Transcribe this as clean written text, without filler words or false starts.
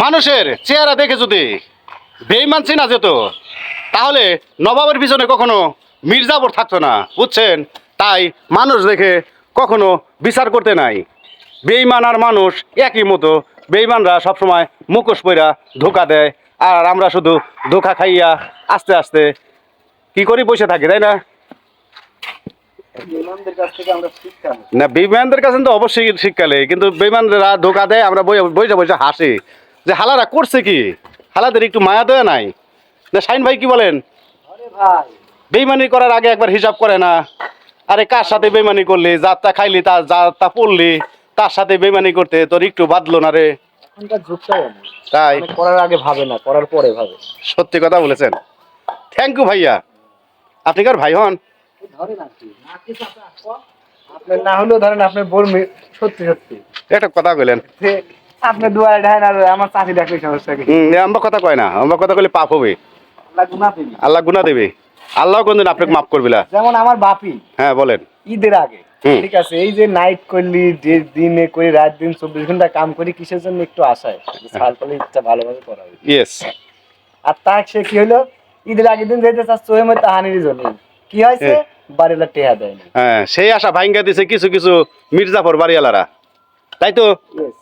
মানুষের চেহারা দেখে যদি বেঈমান চেনা যেত তাহলে নবাবের পিছনে কখনো মির্জাফর থাকতো না, বুঝছেন? তাই মানুষ দেখে কখনো বিচার করতে নাই। বেঈমান আর মানুষ একই মতো, বেঈমানরা সবসময় মুখোশ পইরা ধোকা দেয়, আর আমরা শুধু ধোকা খাইয়া আস্তে আস্তে কি করি বসে থাকি, তাই না? না, বেঈমানদের কাছে তো অবশ্যই শিক্ষালে, কিন্তু বেঈমানরা ধোকা দেয়, আমরা বসে বসে হাসি যে হালারা করছে কি, হালাদের একটু মায়া দেয়া নাই না? শাইন ভাই কি বলেন? বেঈমানি করার আগে একবার হিসাব করে না? আরে কার সাথে বেঈমানি করলি, যারটা খাইলি তার যারটা পড়লি তার সাথে বেঈমানি করতে তোর একটু বাদলো না রে? তাই করার আগে ভাবে না, করার পরে ভাবে। সত্যি কথা বলেছেন। থ্যাংক ইউ ভাইয়া। আপনি কার ভাই হন? আপনার না হলেও ধরেন আপনার বোন সত্যি সত্যি একটা কথা কইলেন, আপনি দুয়ারে ঢাই আর আমার চাকরি দেখলে সমস্যা কি? আমরা কথা কয় না, আমরা কথা কইলে পাপ হবে, আল্লাহ গুনাহ দিবি। আল্লাহ গুনাহ দেবে। আল্লাহ কোনদিন আপনাকে মাফ করবে না। যেমন আমার বাপি হ্যাঁ বলেন। ঈদের আগে ঠিক আছে, এই যে নাইট করলি, দিনে করি, রাত দিন 24 ঘন্টা কাম করি, কিসের জন্য? একটু আশায় সাল করলে ইচ্ছা ভালোভাবে করা হবে। ইয়েস। আর তা সে কি হলো, ঈদের আগের দিন যেতে চাচ্ছে ওই মধ্যে হানির জন্য কি হয়েছে, বাড়িলা টেহা দেয় না। হ্যাঁ, সেই আশা ভাঙ্গা দিছে কিছু কিছু মির্জাফর বাড়িওয়ালারা, তাই তো? Yes.